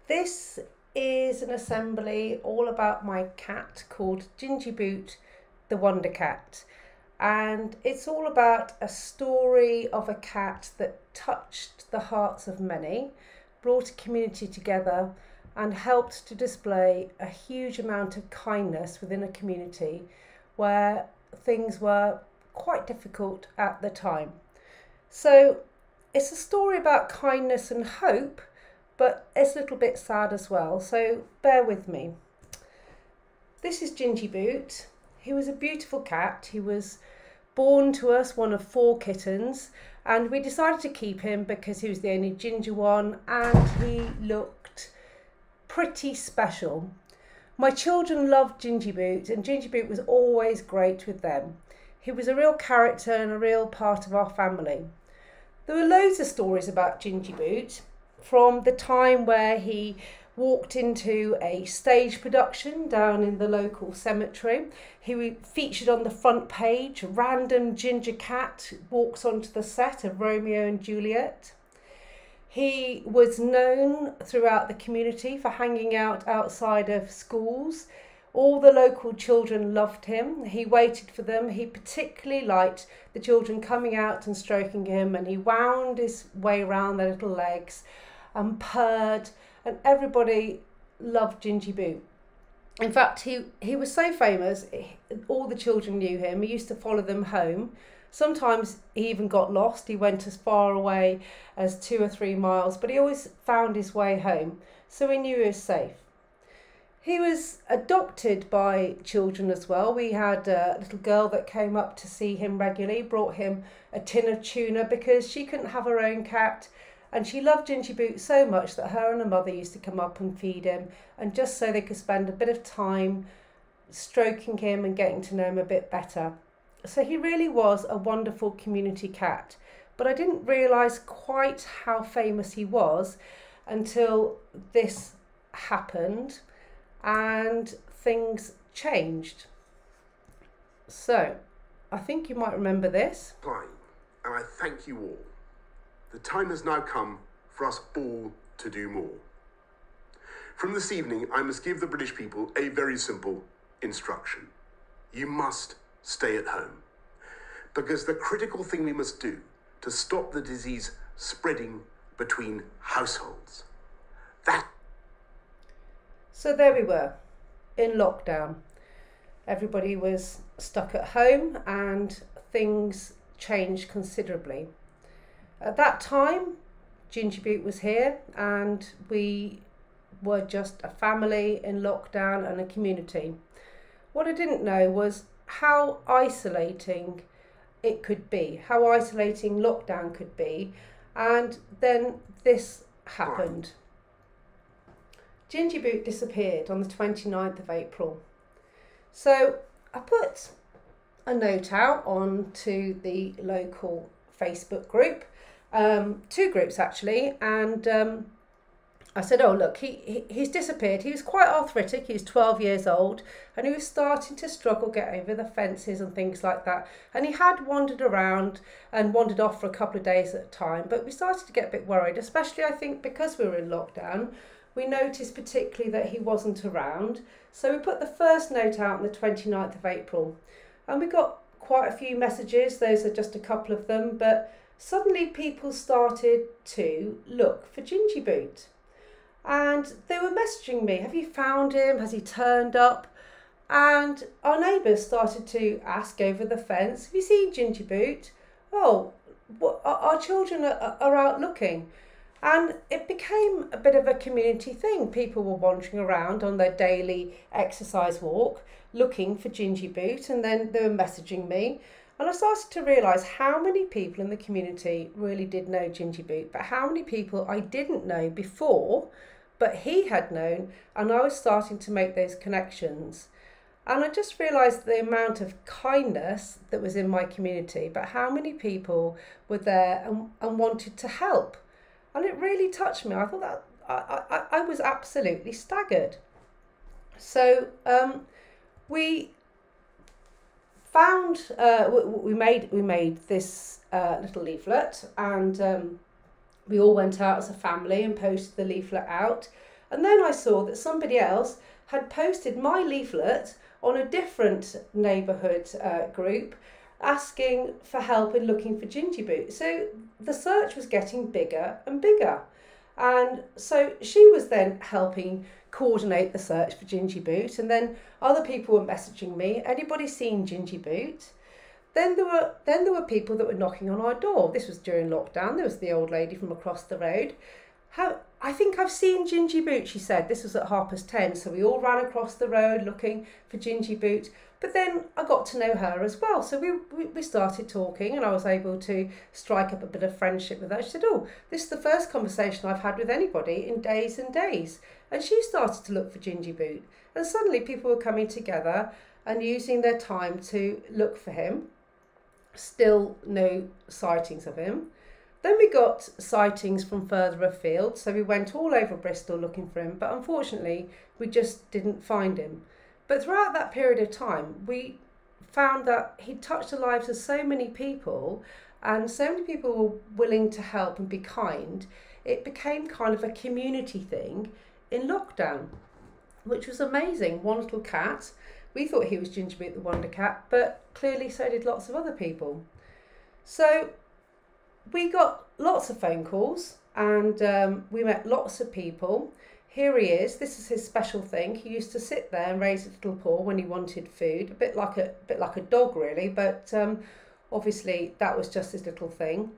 This is an assembly all about my cat called Gingie Boot, the Wonder Cat. And it's all about a story of a cat that touched the hearts of many, brought a community together, and helped to display a huge amount of kindness within a community where things were quite difficult at the time. So it's a story about kindness and hope, but it's a little bit sad as well, so bear with me. This is Gingie Boot. He was a beautiful cat. He was born to us, one of 4 kittens, and we decided to keep him because he was the only ginger one and he looked pretty special. My children loved Gingie Boot, and Gingie Boot was always great with them. He was a real character and a real part of our family. There were loads of stories about Gingie Boot, from the time where he walked into a stage production down in the local cemetery. He featured on the front page. A random ginger cat walks onto the set of Romeo and Juliet. He was known throughout the community for hanging out outside of schools. All the local children loved him. He waited for them. He particularly liked the children coming out and stroking him, and he wound his way around their little legs and purred, and everybody loved Gingie Boot. In fact, he was so famous, all the children knew him. He used to follow them home. Sometimes he even got lost. He went as far away as 2 or 3 miles, but he always found his way home, so we knew he was safe. He was adopted by children as well. We had a little girl that came up to see him regularly, brought him a tin of tuna because she couldn't have her own cat. And she loved Gingie Boot so much that her and her mother used to come up and feed him, and just so they could spend a bit of time stroking him and getting to know him a bit better. So he really was a wonderful community cat. But I didn't realise quite how famous he was until this happened and things changed. So I think you might remember this. Fine, and I thank you all. The time has now come for us all to do more. From this evening, I must give the British people a very simple instruction. You must stay at home, because the critical thing we must do to stop the disease spreading between households. So there we were, in lockdown. Everybody was stuck at home and things changed considerably. At that time, Gingie Boot was here and we were just a family in lockdown and a community. What I didn't know was how isolating it could be, how isolating lockdown could be, and then this happened. Gingie Boot disappeared on the 29th of April. So I put a note out onto the local Facebook group, 2 groups actually, and I said, oh look, he's disappeared. He was quite arthritic, he was 12 years old, and he was starting to struggle get over the fences and things like that, and he had wandered around and wandered off for a couple of days at a time, but we started to get a bit worried, especially I think because we were in lockdown. We noticed particularly that he wasn't around, so we put the first note out on the 29th of April, and we got quite a few messages. Those are just a couple of them, but suddenly people started to look for Gingie Boot, and they were messaging me, have you found him, has he turned up? And our neighbours started to ask over the fence, have you seen Gingie Boot? Oh, our children are out looking. And it became a bit of a community thing. People were wandering around on their daily exercise walk looking for Gingie Boot, and then they were messaging me. And I started to realise how many people in the community really did know Gingie Boot, but how many people I didn't know before, but he had known, and I was starting to make those connections. And I just realised the amount of kindness that was in my community, but how many people were there and wanted to help. And it really touched me. I thought that I was absolutely staggered. So we found we made this little leaflet, and We all went out as a family and posted the leaflet out. And then I saw that somebody else had posted my leaflet on a different neighbourhood group asking for help in looking for Gingie Boot. So the search was getting bigger and bigger. And so she was then helping coordinate the search for Gingie Boot, and then other people were messaging me, anybody seen Gingie Boot? Then there were people that were knocking on our door. This was during lockdown. There was the old lady from across the road. I think I've seen Gingie Boot, she said. This was at 10:30, so we all ran across the road looking for Gingie Boot. But then I got to know her as well. So we started talking, and I was able to strike up a bit of friendship with her. She said, oh, this is the first conversation I've had with anybody in days and days. And she started to look for Gingie Boot. And suddenly people were coming together and using their time to look for him. Still no sightings of him. Then we got sightings from further afield, so we went all over Bristol looking for him, but unfortunately we just didn't find him. But throughout that period of time, we found that he touched the lives of so many people, and so many people were willing to help and be kind. It became kind of a community thing in lockdown, which was amazing. One little cat. We thought he was Gingie Boot the Wonder Cat, but clearly so did lots of other people. So we got lots of phone calls, and we met lots of people. Here he is. This is his special thing. He used to sit there and raise his little paw when he wanted food, a bit like a dog really, but obviously that was just his little thing.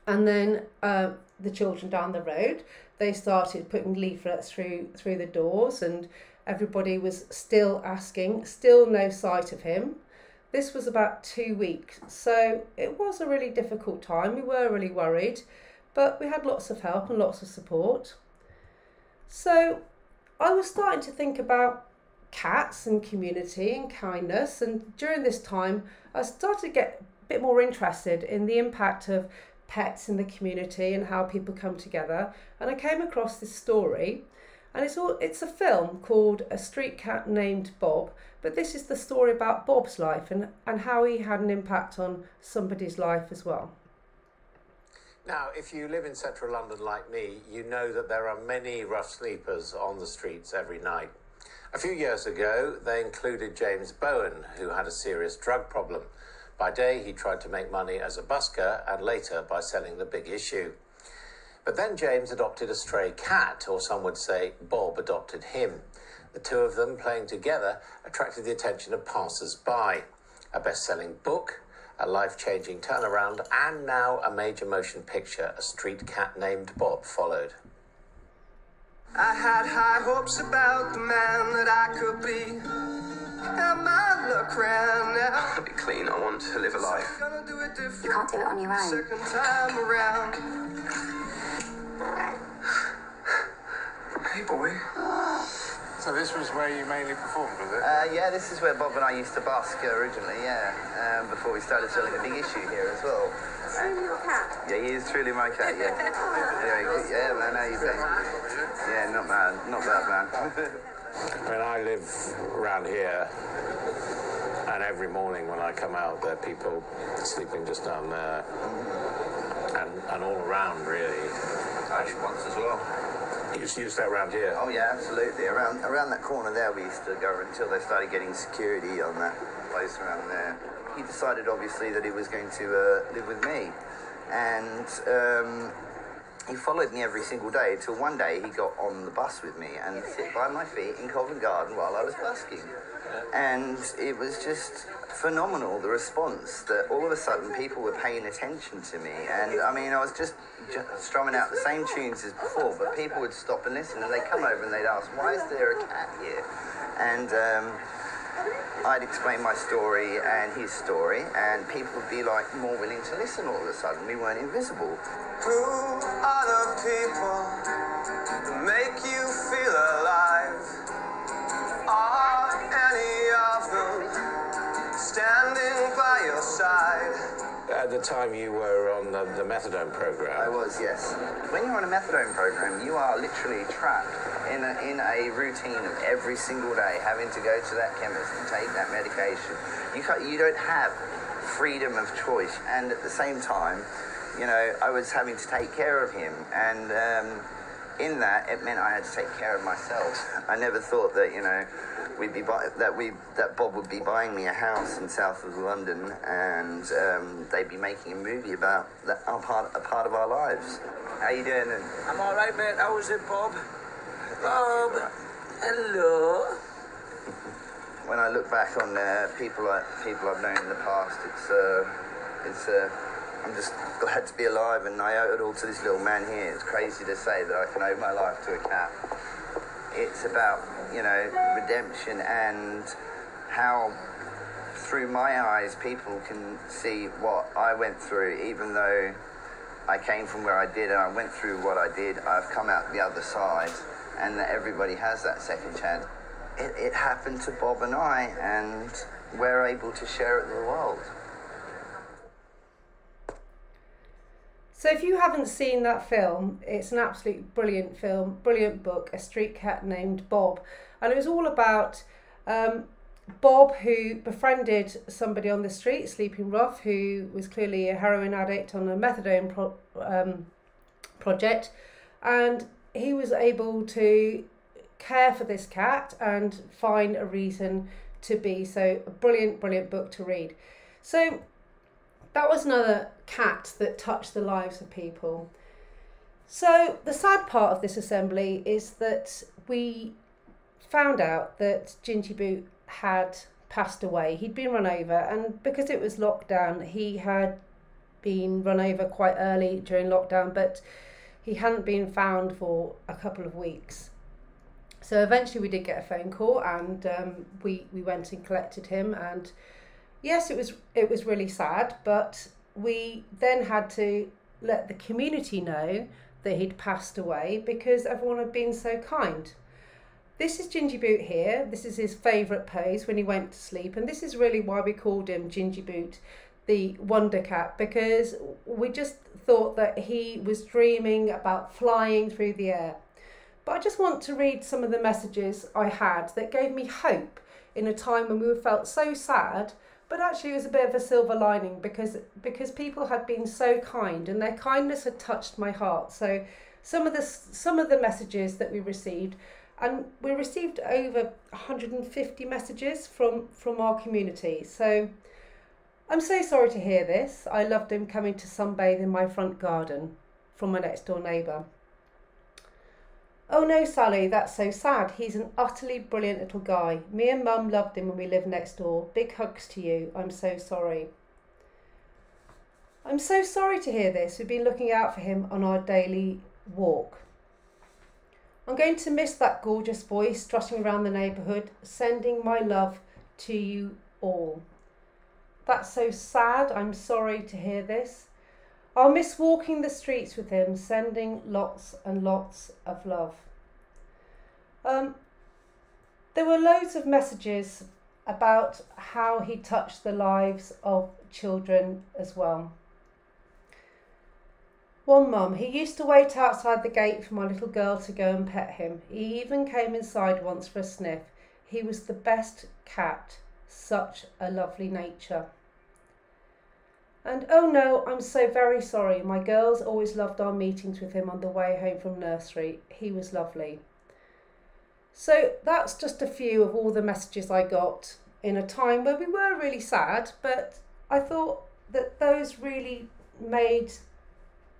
And then the children down the road, they started putting leaflets through the doors, and everybody was still asking, still no sight of him. This was about 2 weeks, so it was a really difficult time. We were really worried, but we had lots of help and lots of support. So I was starting to think about cats and community and kindness, and during this time I started to get a bit more interested in the impact of pets in the community and how people come together. And I came across this story, and it's a film called A Street Cat Named Bob, but this is the story about Bob's life and how he had an impact on somebody's life as well. Now, if you live in central London like me, you know that there are many rough sleepers on the streets every night. A few years ago, they included James Bowen, who had a serious drug problem. By day, he tried to make money as a busker, and later by selling the Big Issue. But then James adopted a stray cat, or some would say Bob adopted him. The two of them playing together attracted the attention of passers-by. A best-selling book, a life-changing turnaround, and now a major motion picture, A Street Cat Named Bob, followed. I had high hopes about the man that I could be, and my luck ran out. I want to be clean, I want to live a life. You can't do it on your own. Second time around. Hey, boy. So this was where you mainly performed, was it? Yeah, this is where Bob and I used to busk originally, before we started selling the Big Issue here as well. Is he your cat? Yeah, he is truly my cat, yeah. Anyway, yeah, man, how you doing? Yeah, not bad, man. I mean, I live around here, and every morning when I come out, there are people sleeping just down there, and all around, really. Actually, once as well. You used to stay around here? Oh, yeah, absolutely. Around that corner there, we used to go until they started getting security on that place around there. He decided, obviously, that he was going to live with me, and he followed me every single day till one day he got on the bus with me and sit by my feet in Covent Garden while I was busking. And it was just phenomenal, the response, that all of a sudden people were paying attention to me. And I mean, I was just strumming out the same tunes as before, but people would stop and listen, and they'd come over and they'd ask, why is there a cat here? And I'd explain my story and his story, and people would be like more willing to listen all of a sudden. We weren't invisible. Who are the people that make you feel alive? Are any of them standing by your side? At the time you were on the methadone program. I was, yes. When you're on a methadone program, you are literally trapped in a routine of every single day having to go to that chemist and take that medication. You don't have freedom of choice, and at the same time, you know, I was having to take care of him, and in that, it meant I had to take care of myself. I never thought that, you know, that Bob would be buying me a house in south of London, and they'd be making a movie about a part of our lives. How you doing? I'm all right, mate. How was it, Bob? Bob, hello. When I look back on people I've known in the past, I'm just glad to be alive, and I owe it all to this little man here. It's crazy to say that I can owe my life to a cat. It's about, you know, redemption, and how through my eyes people can see what I went through. Even though I came from where I did and I went through what I did, I've come out the other side, and that everybody has that second chance. It happened to Bob and I, and we're able to share it with the world. So if you haven't seen that film, it's an absolutely brilliant film, brilliant book, A Street Cat Named Bob. And it was all about Bob, who befriended somebody on the street, Sleeping Rough, who was clearly a heroin addict on a methadone project. And he was able to care for this cat and find a reason to be. So a brilliant, brilliant book to read. So that was another cat that touched the lives of people. So the sad part of this assembly is that we found out that Gingie Boot had passed away. He'd been run over, and because it was lockdown, he had been run over quite early during lockdown, but he hadn't been found for a couple of weeks. So eventually we did get a phone call, and we went and collected him, and yes, it was really sad, but we then had to let the community know that he'd passed away because everyone had been so kind. This is Gingie Boot here. This is his favourite pose when he went to sleep, and this is really why we called him Gingie Boot, the Wonder Cat, because we just thought that he was dreaming about flying through the air. But I just want to read some of the messages I had that gave me hope in a time when we felt so sad, but actually it was a bit of a silver lining because people had been so kind, and their kindness had touched my heart. So some of the messages that we received, and we received over 150 messages from our community. So I'm so sorry to hear this. I loved him coming to sunbathe in my front garden from my next door neighbour. Oh no, Sally, that's so sad. He's an utterly brilliant little guy. Me and Mum loved him when we lived next door. Big hugs to you. I'm so sorry. I'm so sorry to hear this. We've been looking out for him on our daily walk. I'm going to miss that gorgeous voice strutting around the neighbourhood, sending my love to you all. That's so sad. I'm sorry to hear this. I'll miss walking the streets with him, sending lots and lots of love. There were loads of messages about how he touched the lives of children as well. One mum, he used to wait outside the gate for my little girl to go and pet him. He even came inside once for a sniff. He was the best cat, such a lovely nature. And oh no, I'm so very sorry. My girls always loved our meetings with him on the way home from nursery. He was lovely. So that's just a few of all the messages I got in a time where we were really sad, but I thought that those really made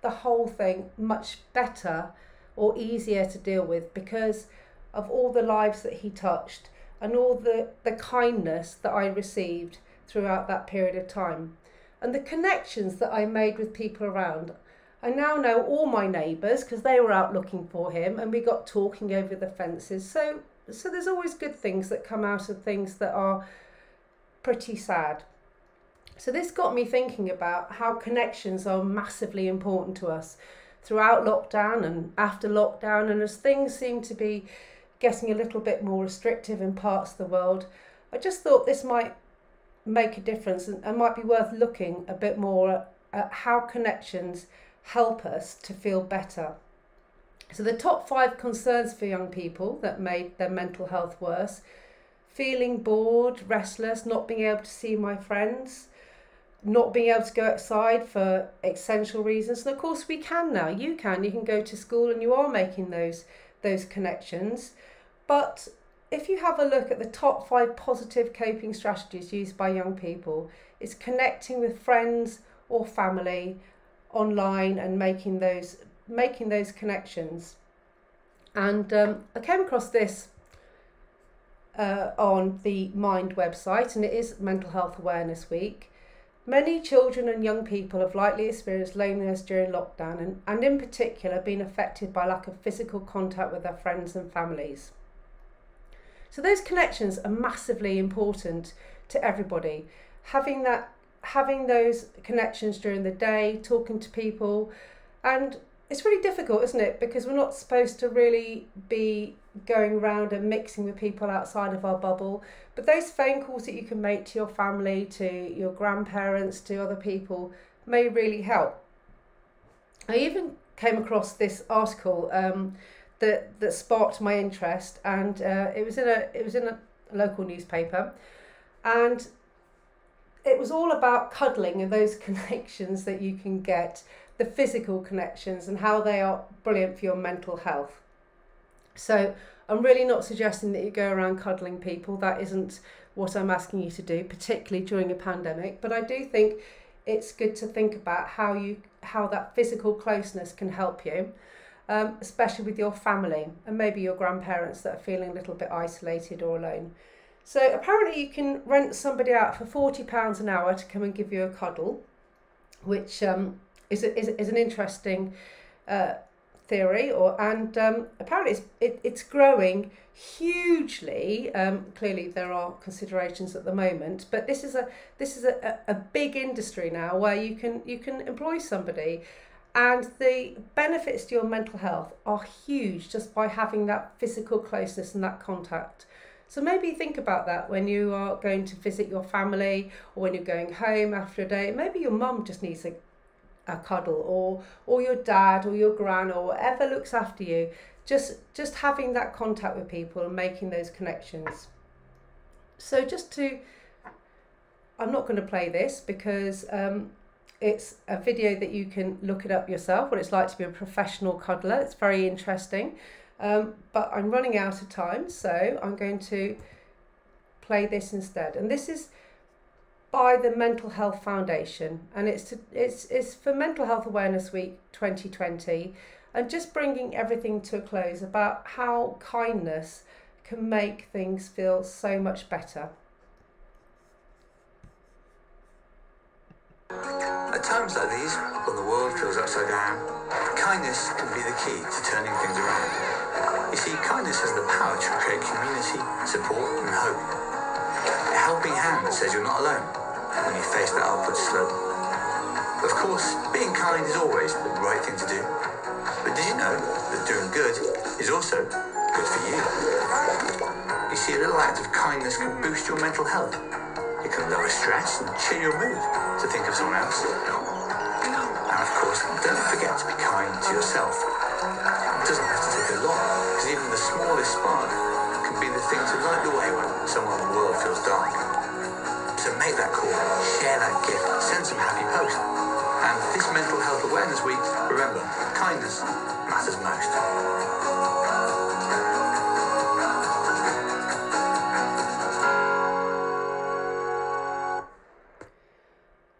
the whole thing much better or easier to deal with because of all the lives that he touched and all the kindness that I received throughout that period of time. And the connections that I made with people around. I now know all my neighbours because they were out looking for him, and we got talking over the fences. So there's always good things that come out of things that are pretty sad. So this got me thinking about how connections are massively important to us throughout lockdown and after lockdown. And as things seem to be getting a little bit more restrictive in parts of the world, I just thought this might make a difference and might be worth looking a bit more at how connections help us to feel better. So the top 5 concerns for young people that made their mental health worse: feeling bored, restless, not being able to see my friends, not being able to go outside for essential reasons. And of course we can now. You can go to school and you are making those connections. But if you have a look at the top 5 positive coping strategies used by young people, it's connecting with friends or family online and making those connections. And I came across this on the Mind website, and it is Mental Health Awareness Week. Many children and young people have likely experienced loneliness during lockdown and in particular been affected by lack of physical contact with their friends and families. So those connections are massively important to everybody. Having those connections during the day, talking to people, and it's really difficult, isn't it? Because we're not supposed to really be going around and mixing with people outside of our bubble. But those phone calls that you can make to your family, to your grandparents, to other people may really help. I even came across this article that sparked my interest, and it was in a local newspaper, and it was all about cuddling and those connections that you can get, the physical connections, and how they are brilliant for your mental health. So I'm really not suggesting that you go around cuddling people. That isn't what I'm asking you to do, particularly during a pandemic. But I do think it's good to think about how that physical closeness can help you, especially with your family and maybe your grandparents that are feeling a little bit isolated or alone. So apparently you can rent somebody out for £40 an hour to come and give you a cuddle, which is an interesting theory, and apparently it's growing hugely. Clearly there are considerations at the moment, but this is a big industry now where you can employ somebody, and the benefits to your mental health are huge just by having that physical closeness and that contact. So maybe think about that when you are going to visit your family, or when you're going home after a day. Maybe your mum just needs a cuddle, or your dad or your gran or whatever looks after you. Just having that contact with people and making those connections. So I'm not going to play this because it's a video that you can look it up yourself, what it's like to be a professional cuddler. It's very interesting. But I'm running out of time, so I'm going to play this instead. And this is by the Mental Health Foundation, and it's for Mental Health Awareness Week 2020, and just bringing everything to a close about how kindness can make things feel so much better. At times like these, when the world feels upside down, kindness can be the key to turning things around. You see, kindness has the power to create community, support and hope. A helping hand that says you're not alone when you face that upward slope. Of course, being kind is always the right thing to do. But did you know that doing good is also good for you? You see, a little act of kindness can boost your mental health. It can lower stress and cheer your mood to think of someone else. And of course, don't forget to be kind to yourself. It doesn't have to take a lot, because even the smallest spark can be the thing to light the way when someone in the world feels dark. So make that call, share that gift, send some happy posts. And this Mental Health Awareness Week, remember, kindness matters most.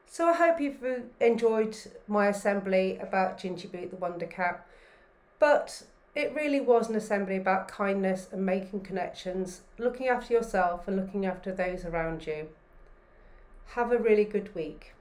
So I hope you've enjoyed my assembly about Gingie Boot, the Wonder Cat. But it really was an assembly about kindness and making connections, looking after yourself and looking after those around you. Have a really good week.